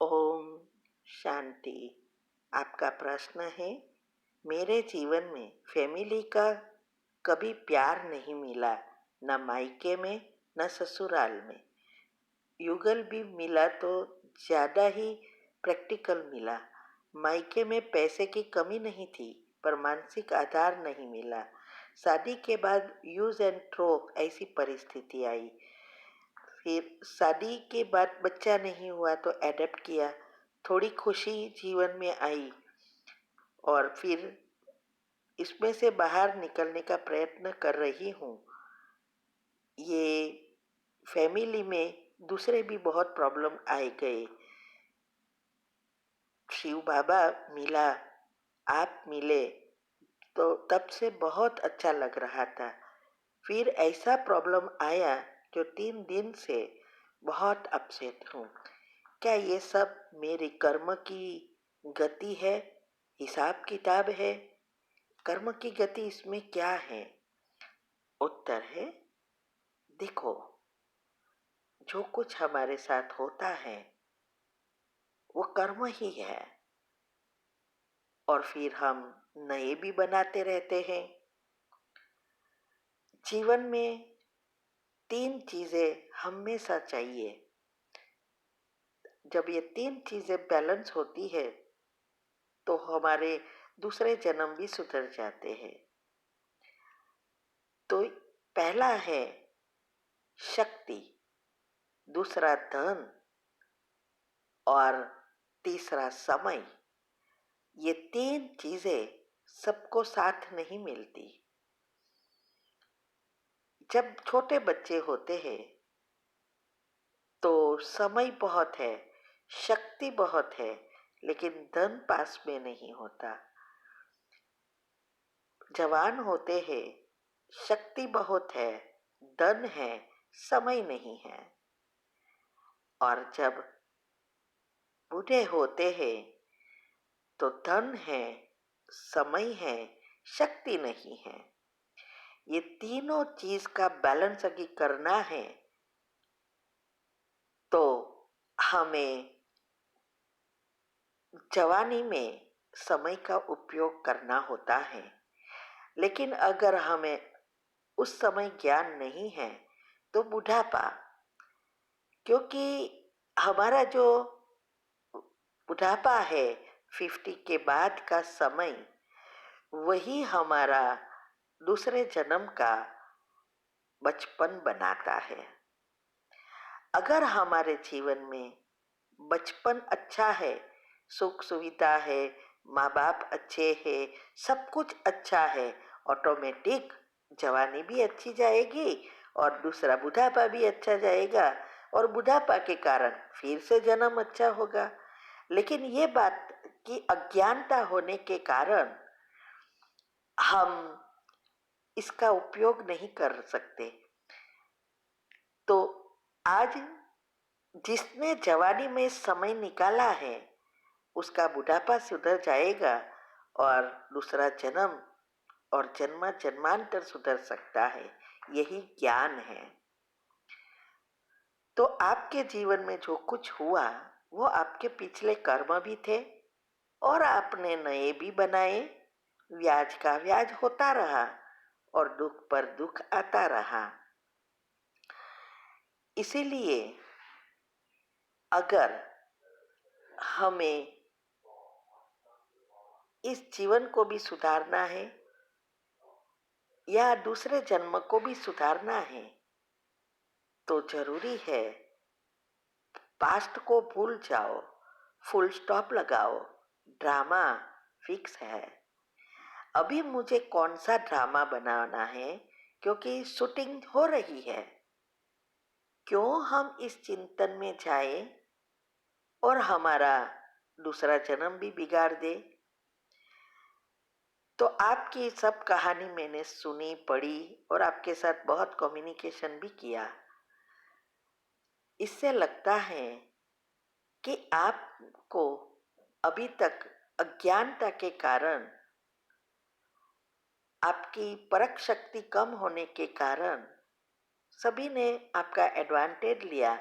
ओम शांति। आपका प्रश्न है, मेरे जीवन में फैमिली का कभी प्यार नहीं मिला, न मायके में न ससुराल में। युगल भी मिला तो ज़्यादा ही प्रैक्टिकल मिला। मायके में पैसे की कमी नहीं थी, पर मानसिक आधार नहीं मिला। शादी के बाद यूज एंड थ्रो ऐसी परिस्थिति आई। फिर शादी के बाद बच्चा नहीं हुआ तो एडप्ट किया। थोड़ी खुशी जीवन में आई और फिर इसमें से बाहर निकलने का प्रयत्न कर रही हूँ। ये फैमिली में दूसरे भी बहुत प्रॉब्लम आए गए। शिव बाबा मिला, आप मिले तो तब से बहुत अच्छा लग रहा था। फिर ऐसा प्रॉब्लम आया जो 3 दिन से बहुत अपसेट हूँ। क्या ये सब मेरी कर्म की गति है, हिसाब किताब है? कर्म की गति इसमें क्या है? उत्तर है, देखो, जो कुछ हमारे साथ होता है वो कर्म ही है, और फिर हम नए भी बनाते रहते हैं। जीवन में 3 चीजें हमेशा चाहिए। जब ये 3 चीजें बैलेंस होती है तो हमारे दूसरे जन्म भी सुधर जाते हैं। तो पहला है शक्ति, दूसरा धन और तीसरा समय। ये 3 चीजें सबको साथ नहीं मिलती। जब छोटे बच्चे होते हैं तो समय बहुत है, शक्ति बहुत है, लेकिन धन पास में नहीं होता। जवान होते हैं, शक्ति बहुत है, धन है, समय नहीं है। और जब बूढ़े होते हैं तो धन है, समय है, शक्ति नहीं है। ये तीनों चीज का बैलेंस अगर करना है तो हमें जवानी में समय का उपयोग करना होता है। लेकिन अगर हमें उस समय ज्ञान नहीं है तो बुढ़ापा, क्योंकि हमारा जो बुढ़ापा है 50 के बाद का समय, वही हमारा दूसरे जन्म का बचपन बनाता है। अगर हमारे जीवन में बचपन अच्छा है, सुख सुविधा है, माँ बाप अच्छे हैं, सब कुछ अच्छा है, ऑटोमेटिक जवानी भी अच्छी जाएगी और दूसरा बुढ़ापा भी अच्छा जाएगा, और बुढ़ापा के कारण फिर से जन्म अच्छा होगा। लेकिन ये बात की अज्ञानता होने के कारण हम इसका उपयोग नहीं कर सकते। तो आज जिसने जवानी में समय निकाला है उसका बुढ़ापा सुधर जाएगा और दूसरा जन्म और जन्मांतर सुधर सकता है। यही ज्ञान है। तो आपके जीवन में जो कुछ हुआ वो आपके पिछले कर्म भी थे और आपने नए भी बनाए। ब्याज का ब्याज होता रहा और दुख पर दुख आता रहा। इसीलिए अगर हमें इस जीवन को भी सुधारना है या दूसरे जन्म को भी सुधारना है तो जरूरी है पास्ट को भूल जाओ, फुल स्टॉप लगाओ। ड्रामा फिक्स है। अभी मुझे कौन सा ड्रामा बनाना है, क्योंकि शूटिंग हो रही है। क्यों हम इस चिंतन में जाए और हमारा दूसरा जन्म भी बिगाड़ दे। तो आपकी सब कहानी मैंने सुनी, पढ़ी और आपके साथ बहुत कम्युनिकेशन भी किया। इससे लगता है कि आपको अभी तक अज्ञानता के कारण, आपकी परख शक्ति कम होने के कारण सभी ने आपका एडवांटेज लिया,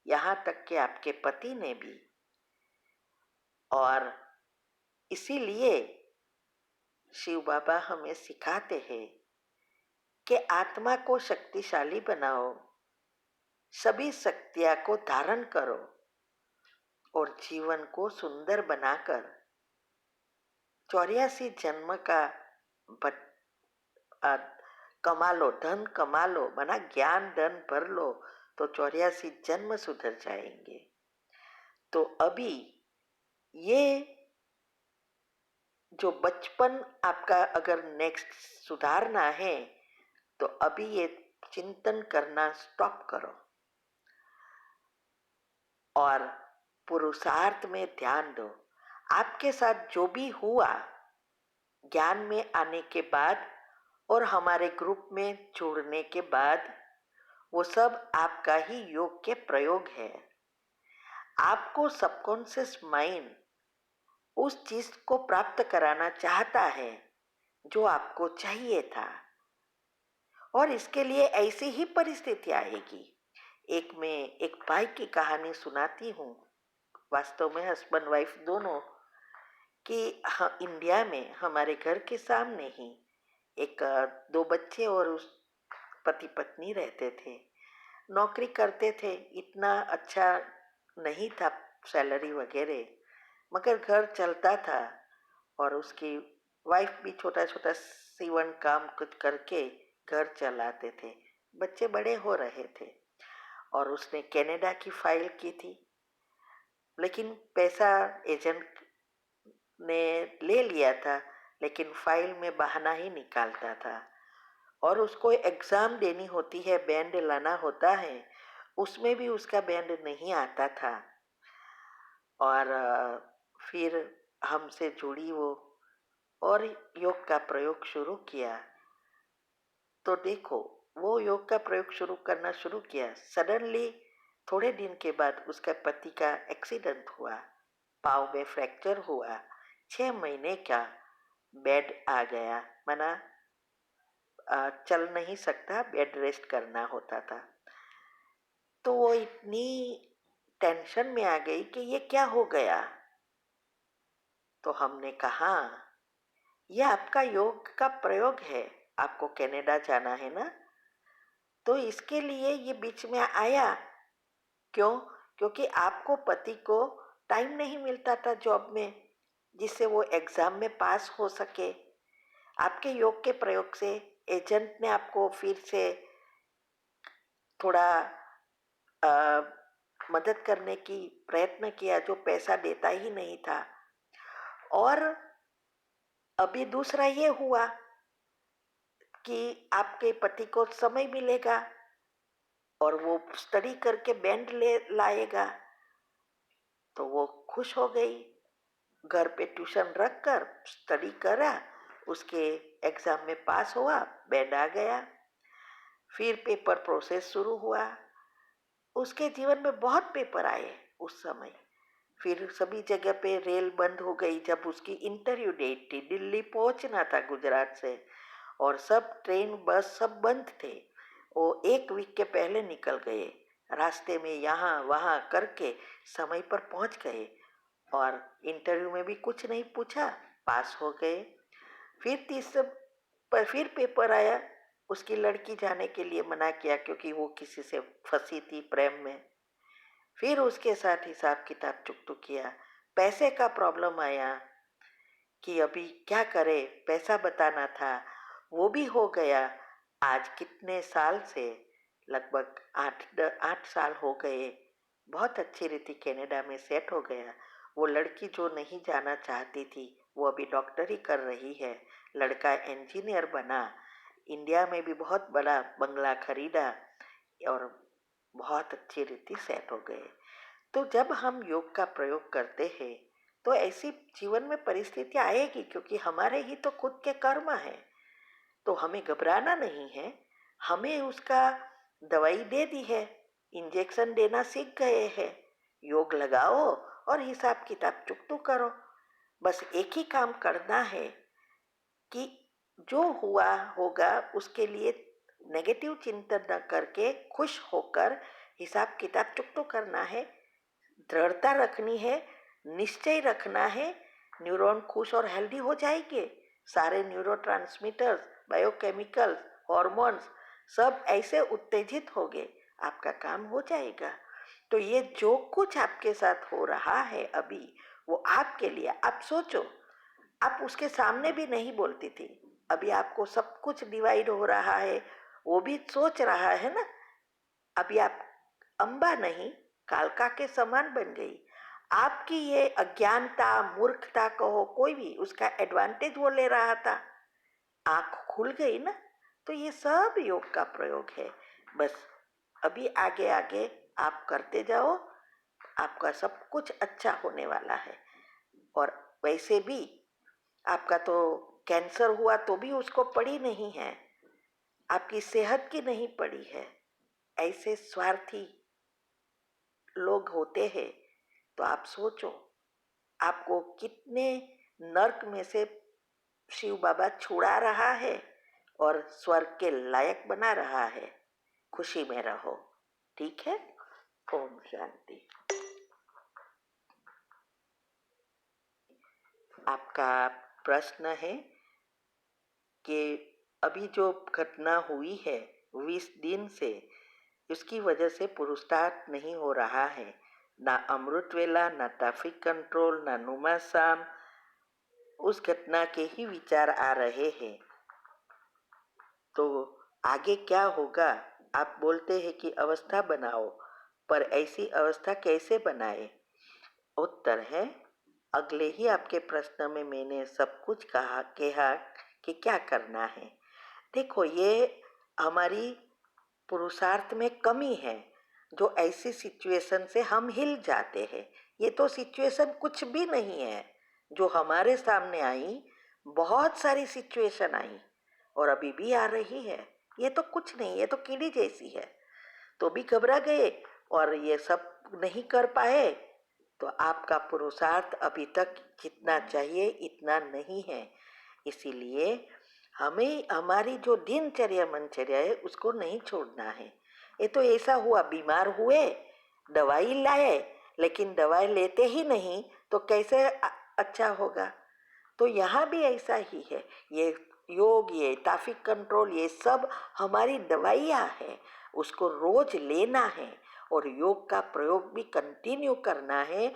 यहाँ तक कि आपके पति ने भी। और इसीलिए शिव बाबा हमें सिखाते हैं कि आत्मा को शक्तिशाली बनाओ, सभी शक्तियां को धारण करो और जीवन को सुंदर बनाकर 84 जन्म का बट- आ, कमा लो, धन कमा लो, मना ज्ञान धन भर लो तो 84 जन्म सुधर जाएंगे। तो अभी ये जो बचपन आपका अगर नेक्स्ट सुधारना है तो अभी ये चिंतन करना स्टॉप करो और पुरुषार्थ में ध्यान दो। आपके साथ जो भी हुआ ज्ञान में आने के बाद और हमारे ग्रुप में जुड़ने के बाद, वो सब आपका ही योग के प्रयोग है। आपको सबकॉन्शियस माइंड उस चीज को प्राप्त कराना चाहता है जो आपको चाहिए था, और इसके लिए ऐसी ही परिस्थिति आएगी। मैं एक भाई की कहानी सुनाती हूँ, वास्तव में हस्बैंड वाइफ दोनों, कि हाँ, इंडिया में हमारे घर के सामने ही एक दो बच्चे और उस पति पत्नी रहते थे, नौकरी करते थे। इतना अच्छा नहीं था सैलरी वगैरह, मगर घर चलता था। और उसकी वाइफ भी छोटा छोटा सीवन काम कुछ करके घर चलाते थे। बच्चे बड़े हो रहे थे और उसने कनाडा की फाइल की थी, लेकिन पैसा एजेंट ने ले लिया था, लेकिन फाइल में बहाना ही निकालता था। और उसको एग्ज़ाम देनी होती है, बैंड लाना होता है, उसमें भी उसका बैंड नहीं आता था। और फिर हमसे जुड़ी वो और योग का प्रयोग शुरू किया। तो देखो, वो योग का प्रयोग शुरू करना शुरू किया, सडनली थोड़े दिन के बाद उसका पति का एक्सीडेंट हुआ, पाँव में फ्रैक्चर हुआ, 6 महीने का बेड आ गया, मना चल नहीं सकता, बेड रेस्ट करना होता था। तो वो इतनी टेंशन में आ गई कि ये क्या हो गया। तो हमने कहा, यह आपका योग का प्रयोग है, आपको कनाडा जाना है ना, तो इसके लिए ये बीच में आया। क्यों? क्योंकि आपको पति को टाइम नहीं मिलता था जॉब में, जिससे वो एग्जाम में पास हो सके। आपके योग के प्रयोग से एजेंट ने आपको फिर से थोड़ा अ, मदद करने की प्रयत्न किया, जो पैसा देता ही नहीं था। और अभी दूसरा ये हुआ कि आपके पति को समय मिलेगा और वो स्टडी करके बैंड ले लाएगा। तो वो खुश हो गई, घर पे ट्यूशन रख कर स्टडी करा, उसके एग्जाम में पास हुआ, बैंड आ गया। फिर पेपर प्रोसेस शुरू हुआ। उसके जीवन में बहुत पेपर आए उस समय। फिर सभी जगह पे रेल बंद हो गई। जब उसकी इंटरव्यू डेट थी, दिल्ली पहुंचना था गुजरात से, और सब ट्रेन बस सब बंद थे। वो एक वीक के पहले निकल गए, रास्ते में यहाँ वहाँ करके समय पर पहुंच गए, और इंटरव्यू में भी कुछ नहीं पूछा, पास हो गए। फिर फिर पेपर आया, उसकी लड़की जाने के लिए मना किया क्योंकि वो किसी से फंसी थी प्रेम में। फिर उसके साथ हिसाब किताब चुकतू किया। पैसे का प्रॉब्लम आया कि अभी क्या करे, पैसा बताना था, वो भी हो गया। आज कितने साल से, लगभग 8 साल हो गए, बहुत अच्छी रीति कनाडा में सेट हो गया। वो लड़की जो नहीं जाना चाहती थी, वो अभी डॉक्टरी कर रही है। लड़का इंजीनियर बना, इंडिया में भी बहुत बड़ा बंगला खरीदा और बहुत अच्छी रीति सेट हो गए। तो जब हम योग का प्रयोग करते हैं तो ऐसी जीवन में परिस्थिति आएगी, क्योंकि हमारे ही तो खुद के कर्म है। तो हमें घबराना नहीं है। हमें उसका दवाई दे दी है, इंजेक्शन देना सीख गए हैं, योग लगाओ और हिसाब किताब चुकतू करो। बस एक ही काम करना है कि जो हुआ होगा उसके लिए नेगेटिव चिंतन न करके खुश होकर हिसाब किताब चुकतू करना है, दृढ़ता रखनी है, निश्चय रखना है, न्यूरॉन खुश और हेल्दी हो जाएंगे। सारे न्यूरोट्रांसमीटर्स, बायोकेमिकल्स, हॉर्मोन्स सब ऐसे उत्तेजित होंगे, आपका काम हो जाएगा। तो ये जो कुछ आपके साथ हो रहा है अभी, वो आपके लिए, आप सोचो, आप उसके सामने भी नहीं बोलती थी, अभी आपको सब कुछ डिवाइड हो रहा है, वो भी सोच रहा है ना। अभी आप अंबा नहीं, कालका के समान बन गई। आपकी ये अज्ञानता, मूर्खता कहो, कोई भी उसका एडवांटेज वो ले रहा था, आंख खुल गई ना। तो ये सब योग का प्रयोग है। बस अभी आगे आगे आप करते जाओ, आपका सब कुछ अच्छा होने वाला है। और वैसे भी आपका तो कैंसर हुआ तो भी उसको पड़ी नहीं है, आपकी सेहत की नहीं पड़ी है। ऐसे स्वार्थी लोग होते हैं, तो आप सोचो आपको कितने नर्क में से शिव बाबा छुड़ा रहा है और स्वर्ग के लायक बना रहा है। खुशी में रहो, ठीक है। ओम शांति। आपका प्रश्न है कि अभी जो घटना हुई है 20 दिन से, उसकी वजह से पुरुषार्थ नहीं हो रहा है, ना अमृत वेला, ना ट्रैफिक कंट्रोल, ना नुमासाम, उस घटना के ही विचार आ रहे हैं। तो आगे क्या होगा? आप बोलते हैं कि अवस्था बनाओ, पर ऐसी अवस्था कैसे बनाए? उत्तर है, अगले ही आपके प्रश्न में मैंने सब कुछ कहा कि क्या करना है। देखो, ये हमारी पुरुषार्थ में कमी है, जो ऐसी सिचुएशन से हम हिल जाते हैं। ये तो सिचुएशन कुछ भी नहीं है जो हमारे सामने आई, बहुत सारी सिचुएशन आई और अभी भी आ रही है। ये तो कुछ नहीं, ये तो कीड़ी जैसी है। तो भी घबरा गए और ये सब नहीं कर पाए, तो आपका पुरुषार्थ अभी तक जितना चाहिए इतना नहीं है। इसीलिए हमें हमारी जो दिनचर्या मनचर्या है उसको नहीं छोड़ना है। ये तो ऐसा हुआ, बीमार हुए, दवाई लाए, लेकिन दवाई लेते ही नहीं तो कैसे अच्छा होगा? तो यहाँ भी ऐसा ही है। ये योग, ये ट्रैफिक कंट्रोल, ये सब हमारी दवाइयाँ है, उसको रोज लेना है और योग का प्रयोग भी कंटिन्यू करना है।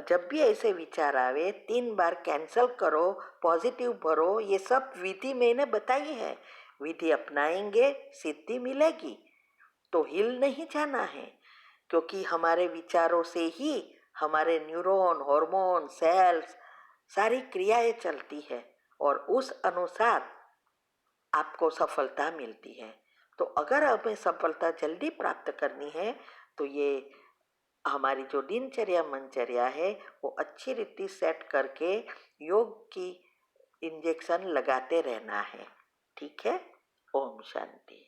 जब भी ऐसे विचार आवे 3 बार कैंसल करो, पॉजिटिव भरो, ये सब विधि मैंने बताई है। विधि अपनाएंगे, सिद्धि मिलेगी। तो हिल नहीं जाना है, क्योंकि हमारे विचारों से ही हमारे न्यूरॉन, हार्मोन, सेल्स, सारी क्रियाएं चलती है और उस अनुसार आपको सफलता मिलती है। तो अगर हमें सफलता जल्दी प्राप्त करनी है, तो ये हमारी जो दिनचर्या मनचर्या है वो अच्छी रीति सेट करके योग की इंजेक्शन लगाते रहना है, ठीक है। ओम शांति।